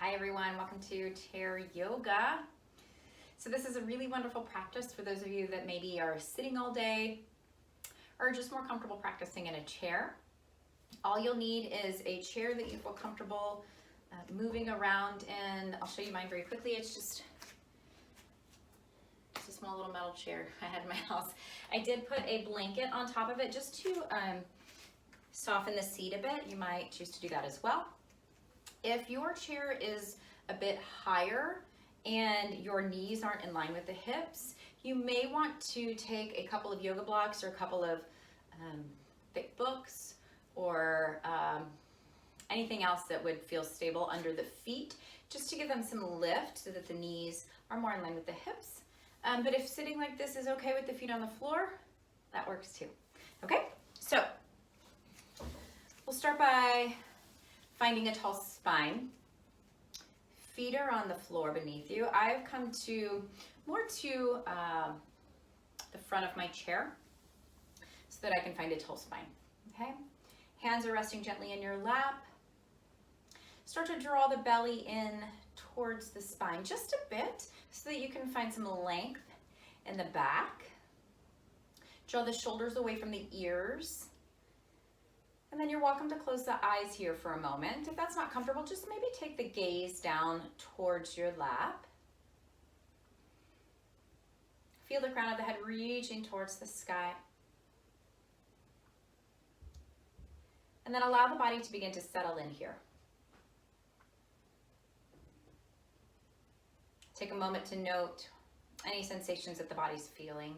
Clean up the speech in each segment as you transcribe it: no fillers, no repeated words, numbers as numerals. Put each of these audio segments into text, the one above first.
Hi everyone, welcome to Chair Yoga. So this is a really wonderful practice for those of you that maybe are sitting all day or just more comfortable practicing in a chair. All you'll need is a chair that you feel comfortable moving around in. I'll show you mine very quickly. It's just a small little metal chair I had in my house. I did put a blanket on top of it just to soften the seat a bit. You might choose to do that as well. If your chair is a bit higher and your knees aren't in line with the hips, you may want to take a couple of yoga blocks or a couple of thick books or anything else that would feel stable under the feet, just to give them some lift so that the knees are more in line with the hips. But if sitting like this is okay with the feet on the floor, that works too. Okay, so we'll start by finding a tall spine. Feet are on the floor beneath you. I've come more to the front of my chair so that I can find a tall spine. Okay, hands are resting gently in your lap. Start to draw the belly in towards the spine just a bit so that you can find some length in the back. Draw the shoulders away from the ears. And then you're welcome to close the eyes here for a moment. If that's not comfortable, just maybe take the gaze down towards your lap. Feel the crown of the head reaching towards the sky. And then allow the body to begin to settle in here. Take a moment to note any sensations that the body's feeling,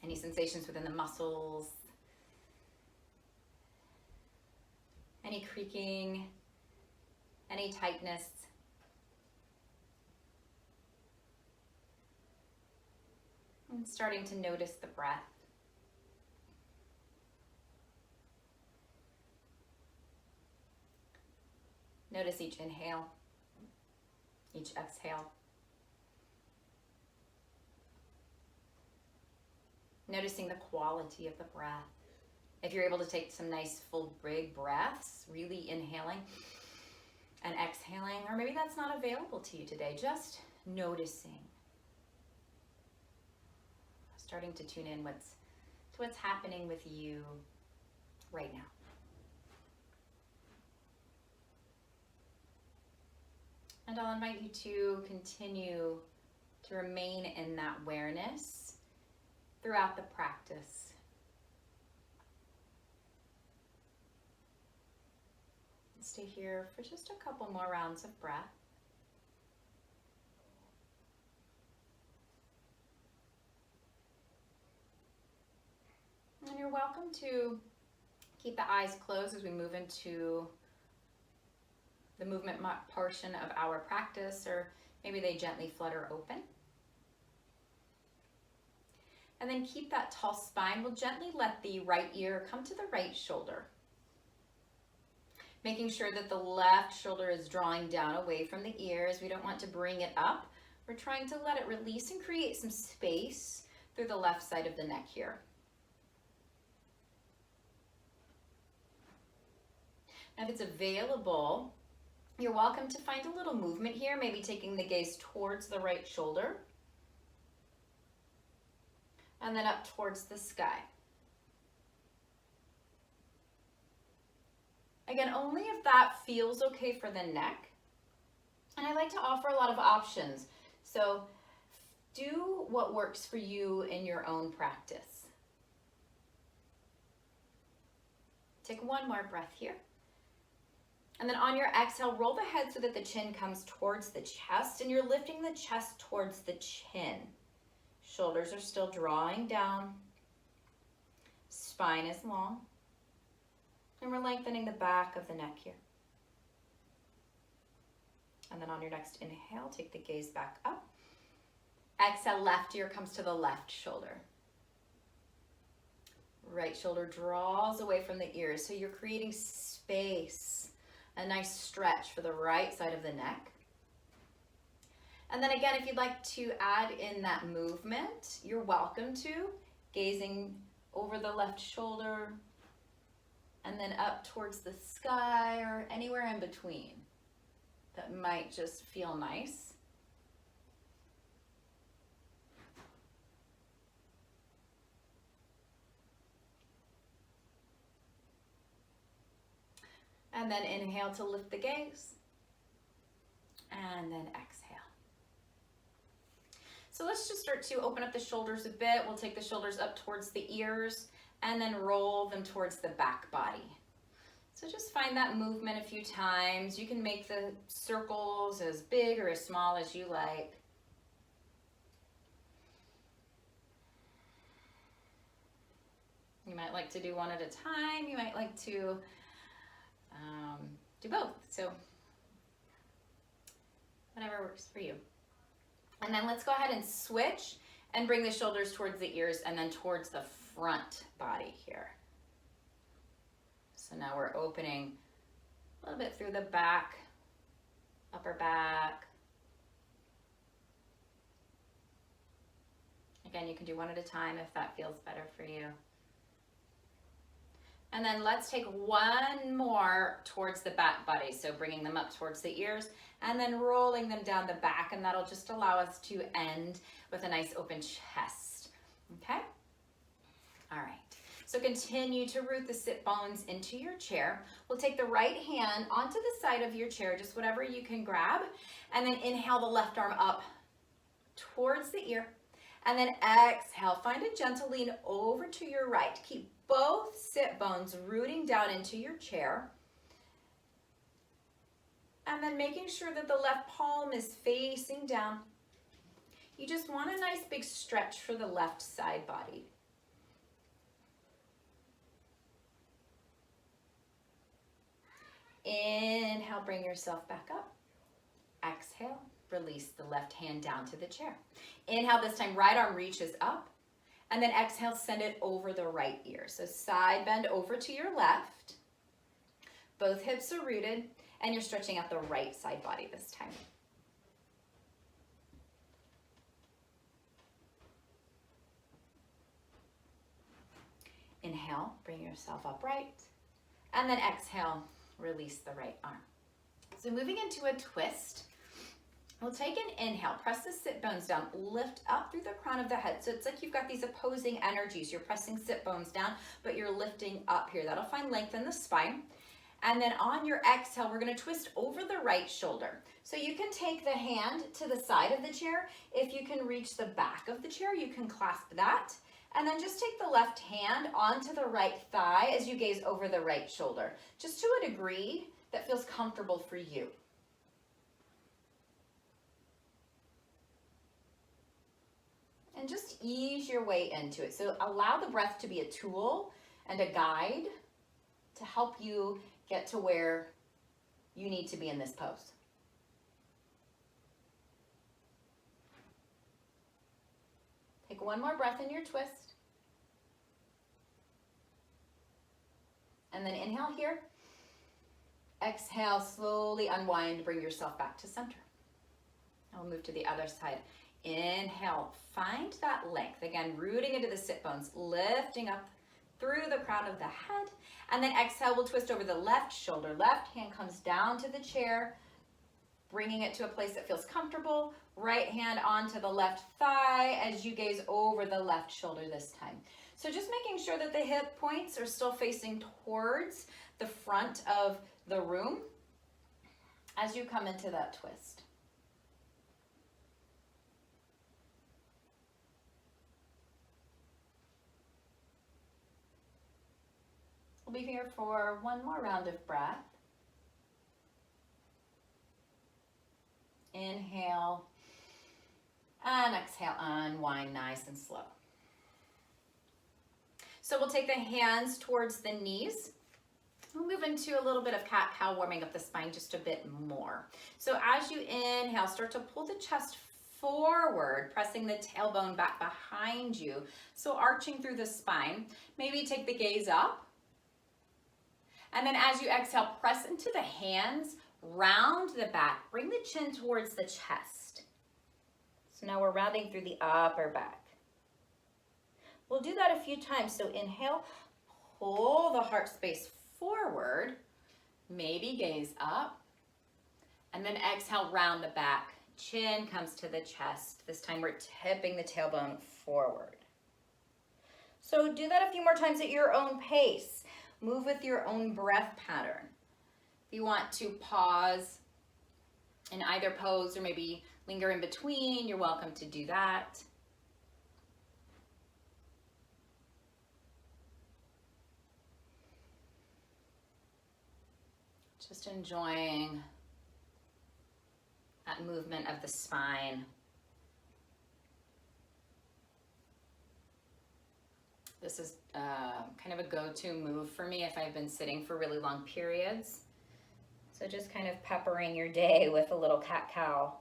any sensations within the muscles, any creaking, any tightness. And starting to notice the breath. Notice each inhale, each exhale. Noticing the quality of the breath. If you're able to take some nice full big breaths, really inhaling and exhaling, or maybe that's not available to you today, just noticing. Starting to tune in to what's happening with you right now. And I'll invite you to continue to remain in that awareness throughout the practice. Stay here for just a couple more rounds of breath. And you're welcome to keep the eyes closed as we move into the movement portion of our practice, or maybe they gently flutter open. And then keep that tall spine. We'll gently let the right ear come to the right shoulder. Making sure that the left shoulder is drawing down away from the ears. We don't want to bring it up. We're trying to let it release and create some space through the left side of the neck here. Now, if it's available, you're welcome to find a little movement here, maybe taking the gaze towards the right shoulder and then up towards the sky. Again, only if that feels okay for the neck. And I like to offer a lot of options. So do what works for you in your own practice. Take one more breath here. And then on your exhale, roll the head so that the chin comes towards the chest and you're lifting the chest towards the chin. Shoulders are still drawing down. Spine is long. And we're lengthening the back of the neck here. And then on your next inhale, take the gaze back up. Exhale, left ear comes to the left shoulder. Right shoulder draws away from the ears. So you're creating space, a nice stretch for the right side of the neck. And then again, if you'd like to add in that movement, you're welcome to. Gazing over the left shoulder, and then up towards the sky or anywhere in between. that might just feel nice. And then inhale to lift the gaze. And then exhale. So let's just start to open up the shoulders a bit. We'll take the shoulders up towards the ears and then roll them towards the back body. So just find that movement a few times. You can make the circles as big or as small as you like. You might like to do one at a time. You might like to do both. So whatever works for you. And then let's go ahead and switch and bring the shoulders towards the ears and then towards the front body here. So now we're opening a little bit through the back, upper back. Again, you can do one at a time if that feels better for you. And then let's take one more towards the back body. So bringing them up towards the ears and then rolling them down the back. And that'll just allow us to end with a nice open chest. Okay? All right. So continue to root the sit bones into your chair. We'll take the right hand onto the side of your chair, just whatever you can grab. And then inhale the left arm up towards the ear. And then exhale, find a gentle lean over to your right. Keep both sit bones rooting down into your chair. And then making sure that the left palm is facing down. You just want a nice big stretch for the left side body. Inhale, bring yourself back up. Exhale, release the left hand down to the chair. Inhale, this time right arm reaches up. And then exhale, send it over the right ear. So side bend over to your left. Both hips are rooted, and you're stretching out the right side body this time. Inhale, bring yourself upright. And then exhale, release the right arm. So moving into a twist. We'll take an inhale, press the sit bones down, lift up through the crown of the head. So it's like you've got these opposing energies. You're pressing sit bones down, but you're lifting up here. That'll find length in the spine. And then on your exhale, we're gonna twist over the right shoulder. So you can take the hand to the side of the chair. If you can reach the back of the chair, you can clasp that. And then just take the left hand onto the right thigh as you gaze over the right shoulder, just to a degree that feels comfortable for you. And just ease your way into it. So allow the breath to be a tool and a guide to help you get to where you need to be in this pose. Take one more breath in your twist. And then inhale here. Exhale, slowly unwind, bring yourself back to center. Now we'll move to the other side. Inhale, find that length. Again, rooting into the sit bones, lifting up through the crown of the head. And then exhale, we'll twist over the left shoulder. Left hand comes down to the chair, bringing it to a place that feels comfortable. Right hand onto the left thigh as you gaze over the left shoulder this time. So just making sure that the hip points are still facing towards the front of the room as you come into that twist. We'll be here for one more round of breath. Inhale and exhale, unwind nice and slow. So we'll take the hands towards the knees. We'll move into a little bit of cat-cow, warming up the spine just a bit more. So as you inhale, start to pull the chest forward, pressing the tailbone back behind you. So arching through the spine. Maybe take the gaze up. And then as you exhale, press into the hands, round the back, bring the chin towards the chest. So now we're rounding through the upper back. We'll do that a few times. So inhale, pull the heart space forward, maybe gaze up, And then exhale, round the back. Chin comes to the chest. This time we're tipping the tailbone forward. So do that a few more times at your own pace. Move with your own breath pattern. If you want to pause in either pose or maybe linger in between, you're welcome to do that. Just enjoying that movement of the spine. This is kind of a go-to move for me if I've been sitting for really long periods. So just kind of peppering your day with a little cat-cow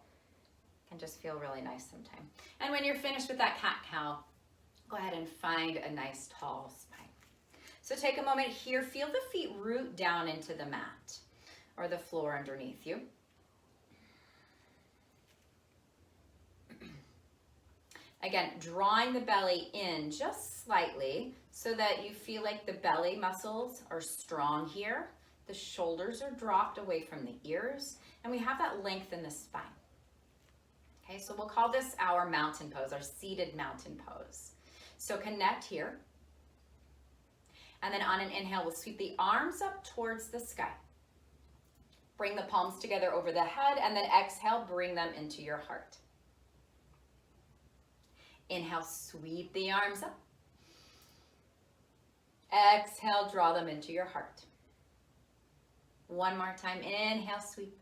can just feel really nice sometimes. And when you're finished with that cat-cow, go ahead and find a nice tall spine. So take a moment here, feel the feet root down into the mat or the floor underneath you. Again, drawing the belly in just slightly so that you feel like the belly muscles are strong here. The shoulders are dropped away from the ears, and we have that length in the spine. Okay, so we'll call this our mountain pose, our seated mountain pose. So connect here. And then on an inhale, we'll sweep the arms up towards the sky. Bring the palms together over the head, and then exhale, bring them into your heart. Inhale, sweep the arms up. Exhale, draw them into your heart. One more time, inhale, sweep.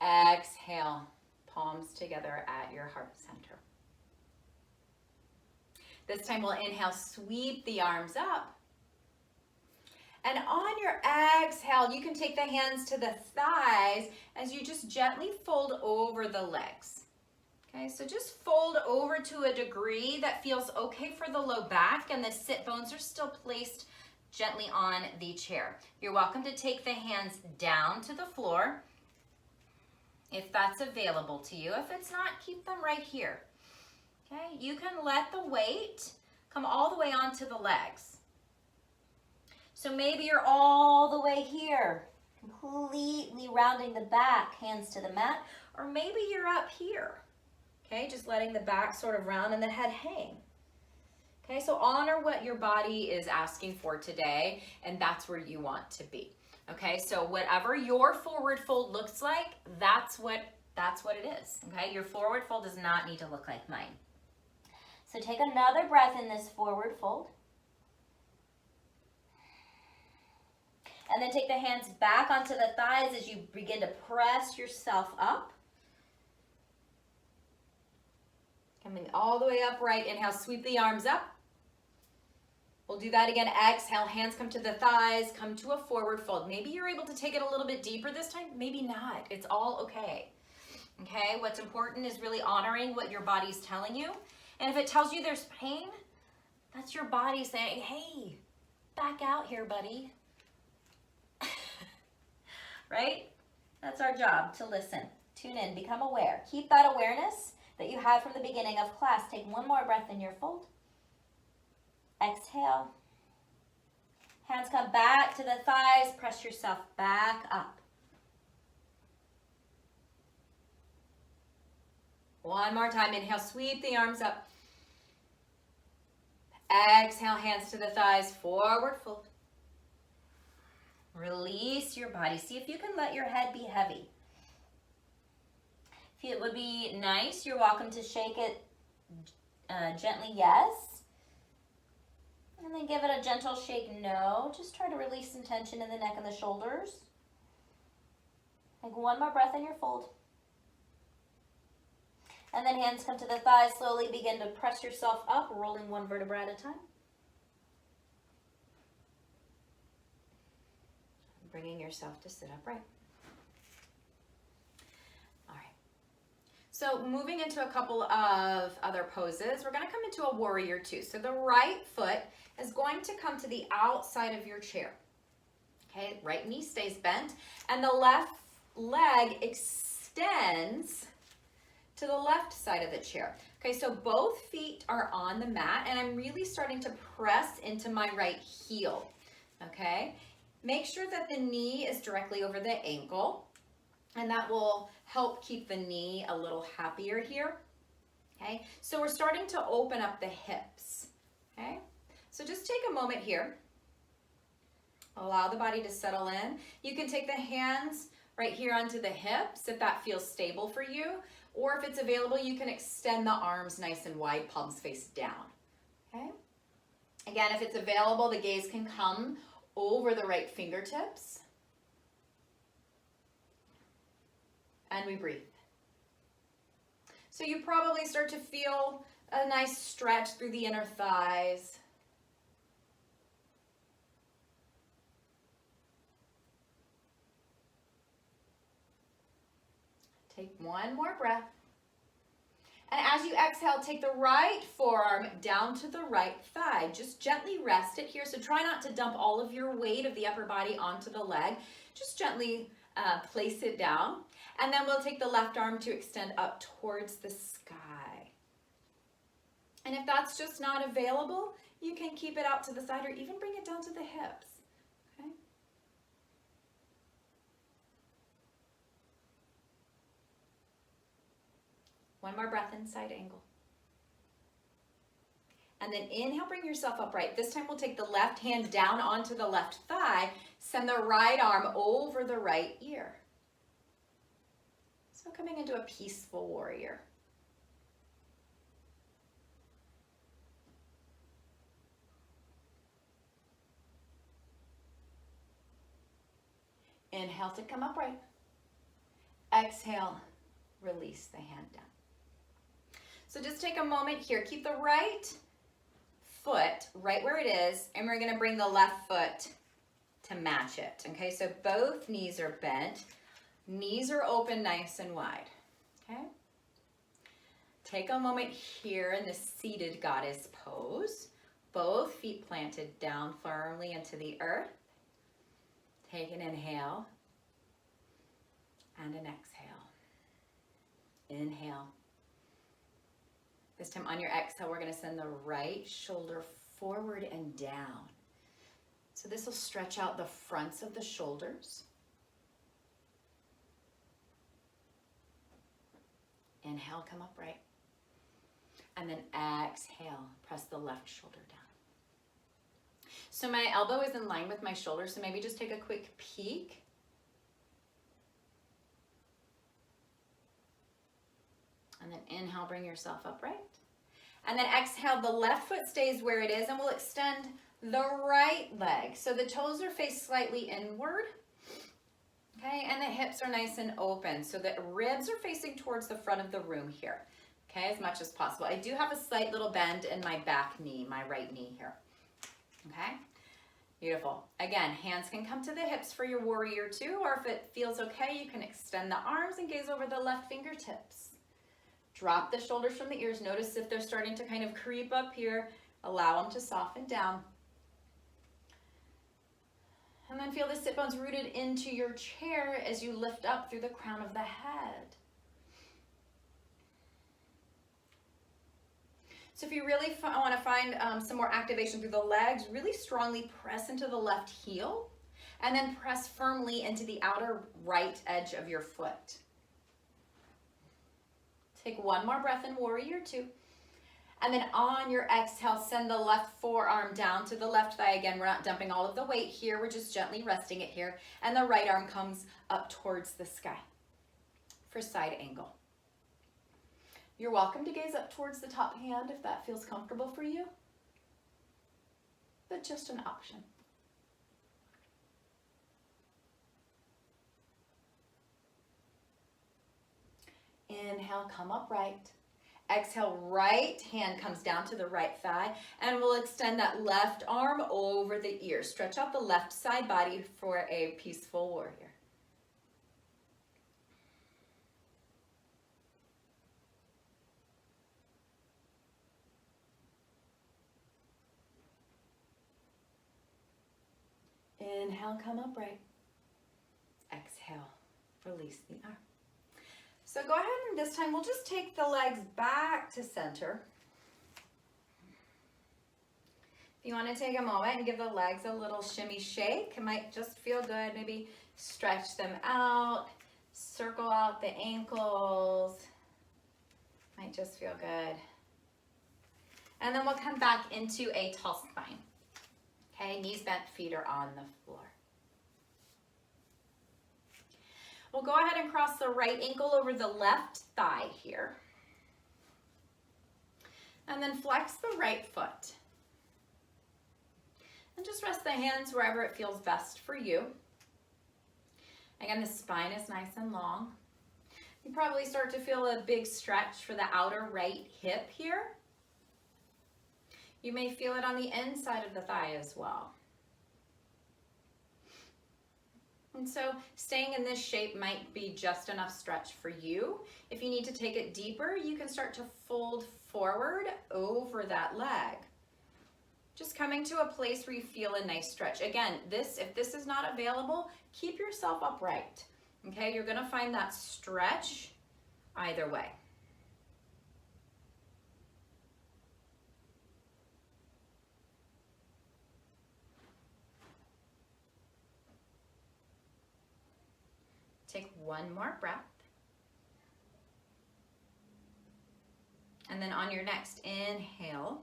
Exhale, palms together at your heart center. This time we'll inhale, sweep the arms up. And on your exhale, you can take the hands to the thighs as you just gently fold over the legs. Okay, so just fold over to a degree that feels okay for the low back, and the sit bones are still placed gently on the chair. You're welcome to take the hands down to the floor if that's available to you. If it's not, keep them right here. Okay, you can let the weight come all the way onto the legs. So maybe you're all the way here, completely rounding the back, hands to the mat, or maybe you're up here. Okay, just letting the back sort of round and the head hang. Okay, so honor what your body is asking for today, and that's where you want to be. Okay, so whatever your forward fold looks like, that's what it is. Okay, your forward fold does not need to look like mine. So take another breath in this forward fold. And then take the hands back onto the thighs as you begin to press yourself up. Coming all the way upright. Inhale, sweep the arms up. We'll do that again. Exhale, hands come to the thighs, come to a forward fold. Maybe you're able to take it a little bit deeper this time, maybe not. It's all okay. Okay, what's important is really honoring what your body's telling you. And if it tells you there's pain, that's your body saying, hey, back out here, buddy. Right? That's our job, to listen, tune in, become aware. Keep that awareness that you had from the beginning of class. Take one more breath in your fold. Exhale. Hands come back to the thighs. Press yourself back up. One more time. Inhale, sweep the arms up. Exhale, hands to the thighs. Forward fold. Release your body. See if you can let your head be heavy. If it would be nice, you're welcome to shake it gently, yes. And then give it a gentle shake, no. Just try to release some tension in the neck and the shoulders. Take one more breath in your fold. And then hands come to the thighs. Slowly begin to press yourself up, rolling one vertebra at a time. Bringing yourself to sit upright. All right. So moving into a couple of other poses, we're going to come into a warrior two. So the right foot is going to come to the outside of your chair. Okay, right knee stays bent, and the left leg extends to the left side of the chair. Okay, so both feet are on the mat, and I'm really starting to press into my right heel. Okay. Make sure that the knee is directly over the ankle, and that will help keep the knee a little happier here. Okay, so we're starting to open up the hips. Okay, so just take a moment here. Allow the body to settle in. You can take the hands right here onto the hips if that feels stable for you, or if it's available, you can extend the arms nice and wide, palms face down. Okay. Again, if it's available, the gaze can come over the right fingertips. And we breathe. So you probably start to feel a nice stretch through the inner thighs. Take one more breath. And as you exhale, take the right forearm down to the right thigh. Just gently rest it here. So try not to dump all of your weight of the upper body onto the leg. Just gently place it down. And then we'll take the left arm to extend up towards the sky. And if that's just not available, you can keep it out to the side or even bring it down to the hips. Okay? One more breath in, side angle. And then inhale, bring yourself upright. This time we'll take the left hand down onto the left thigh, send the right arm over the right ear. So coming into a peaceful warrior. Inhale to come upright. Exhale, release the hand down. So just take a moment here. Keep the right foot right where it is, and we're going to bring the left foot to match it. Okay, so both knees are bent. Knees are open nice and wide. Okay. Take a moment here in the seated goddess pose. Both feet planted down firmly into the earth. Take an inhale and an exhale. Inhale. This time on your exhale, we're going to send the right shoulder forward and down. So this will stretch out the fronts of the shoulders. Inhale, come upright. And then exhale, press the left shoulder down. So my elbow is in line with my shoulder, so maybe just take a quick peek. And then inhale, bring yourself upright. And then exhale, the left foot stays where it is, and we'll extend the right leg. So the toes are faced slightly inward. Okay, and the hips are nice and open. So the ribs are facing towards the front of the room here. Okay, as much as possible. I do have a slight little bend in my back knee, my right knee here. Okay, beautiful. Again, hands can come to the hips for your warrior two, or if it feels okay, you can extend the arms and gaze over the left fingertips. Drop the shoulders from the ears. Notice if they're starting to kind of creep up here. Allow them to soften down. And then feel the sit bones rooted into your chair as you lift up through the crown of the head. So if you really want to find some more activation through the legs, really strongly press into the left heel and then press firmly into the outer right edge of your foot. Take one more breath in warrior two. And then on your exhale, send the left forearm down to the left thigh. Again, we're not dumping all of the weight here. We're just gently resting it here. And the right arm comes up towards the sky for side angle. You're welcome to gaze up towards the top hand if that feels comfortable for you, but just an option. Inhale, come upright. Exhale, right hand comes down to the right thigh, and we'll extend that left arm over the ear. Stretch out the left side body for a peaceful warrior. Inhale, come upright. Exhale, release the arm. So go ahead and this time we'll just take the legs back to center. If You want to take a moment and give the legs a little shimmy shake. It might just feel good. Maybe stretch them out, circle out the ankles. Might just feel good. And then we'll come back into a tall spine. Okay, knees bent, feet are on the floor. We'll go ahead and cross the right ankle over the left thigh here. And then flex the right foot. And just rest the hands wherever it feels best for you. Again, the spine is nice and long. You probably start to feel a big stretch for the outer right hip here. You may feel it on the inside of the thigh as well. And so staying in this shape might be just enough stretch for you. If you need to take it deeper, you can start to fold forward over that leg. Just coming to a place where you feel a nice stretch. Again, if this is not available, keep yourself upright. Okay, you're gonna find that stretch either way. Take one more breath. And then on your next inhale,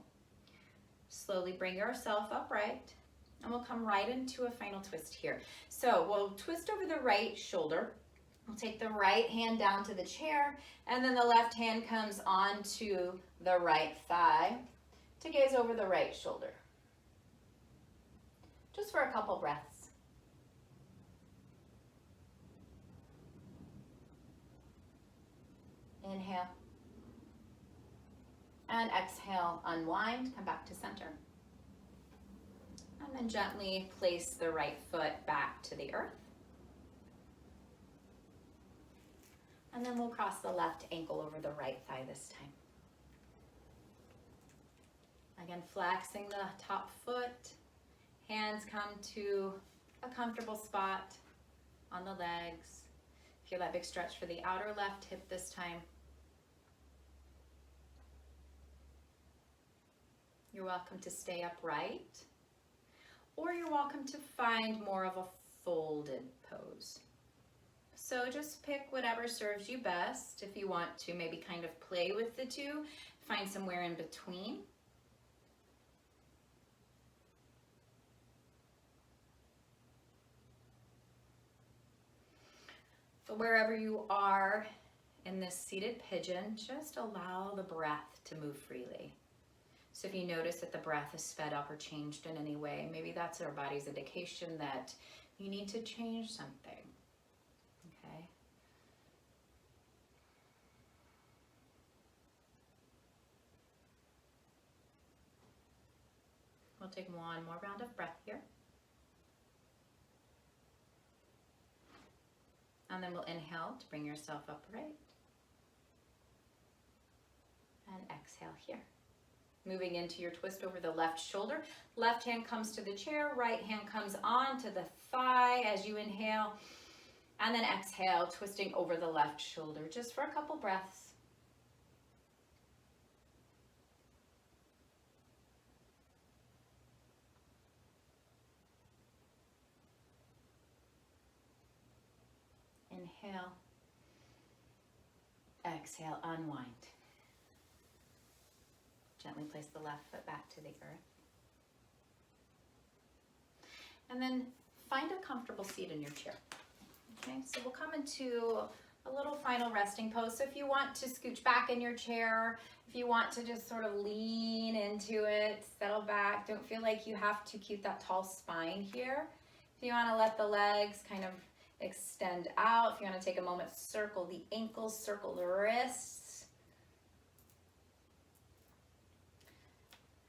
slowly bring yourself upright, and we'll come right into a final twist here. So we'll twist over the right shoulder. We'll take the right hand down to the chair, and then the left hand comes onto the right thigh to gaze over the right shoulder. Just for a couple breaths. Inhale. And exhale, unwind, come back to center. And then gently place the right foot back to the earth. And then we'll cross the left ankle over the right thigh this time. Again, flexing the top foot. Hands come to a comfortable spot on the legs. Feel that big stretch for the outer left hip this time. You're welcome to stay upright, or you're welcome to find more of a folded pose. So just pick whatever serves you best. If you want to maybe kind of play with the two, find somewhere in between. But wherever you are in this seated pigeon, just allow the breath to move freely. So if you notice that the breath is sped up or changed in any way, maybe that's our body's indication that you need to change something, okay? We'll take one more round of breath here. And then we'll inhale to bring yourself upright. And exhale here. Moving into your twist over the left shoulder. Left hand comes to the chair, right hand comes onto the thigh as you inhale. And then exhale, twisting over the left shoulder, just for a couple breaths. Inhale. Exhale, unwind. Gently place the left foot back to the earth. And then find a comfortable seat in your chair. Okay, so we'll come into a little final resting pose. So if you want to scooch back in your chair, if you want to just sort of lean into it, settle back, don't feel like you have to keep that tall spine here. If you want to let the legs kind of extend out, if you want to take a moment, circle the ankles, circle the wrists.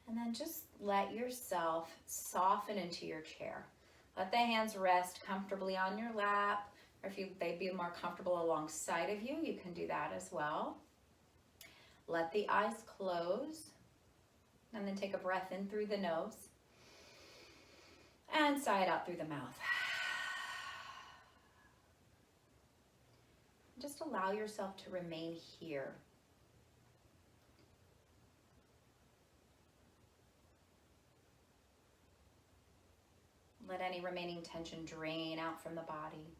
And then just let yourself soften into your chair. Let the hands rest comfortably on your lap, or if they'd be more comfortable alongside of you, you can do that as well. Let the eyes close, and then take a breath in through the nose, and sigh it out through the mouth. Just allow yourself to remain here. Let any remaining tension drain out from the body.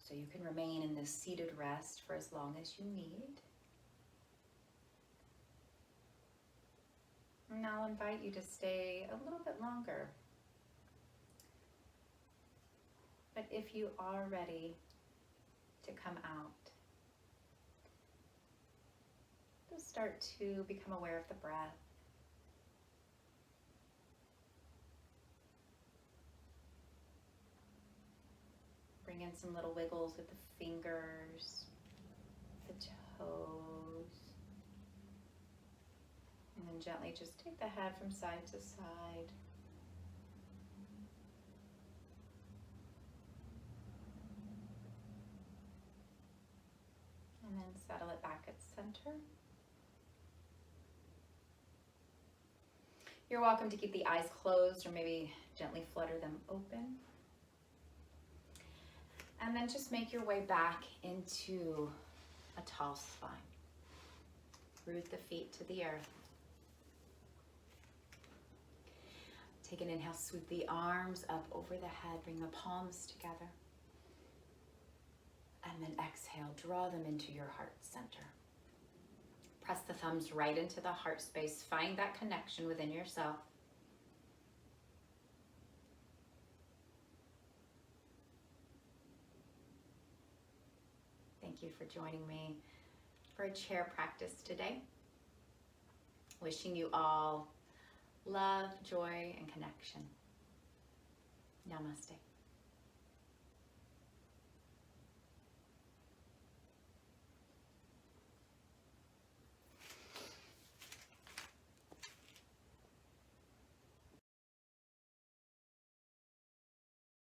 So you can remain in this seated rest for as long as you need. And I'll invite you to stay a little bit longer. But if you are ready to come out, just start to become aware of the breath. Bring in some little wiggles with the fingers, the toes. And then gently just take the head from side to side. And then settle it back at center. You're welcome to keep the eyes closed or maybe gently flutter them open. And then just make your way back into a tall spine. Root the feet to the earth. Take an inhale, sweep the arms up over the head, bring the palms together. And then exhale, draw them into your heart center. Press the thumbs right into the heart space. Find that connection within yourself. Thank you for joining me for a chair practice today. Wishing you all love, joy, and connection. Namaste.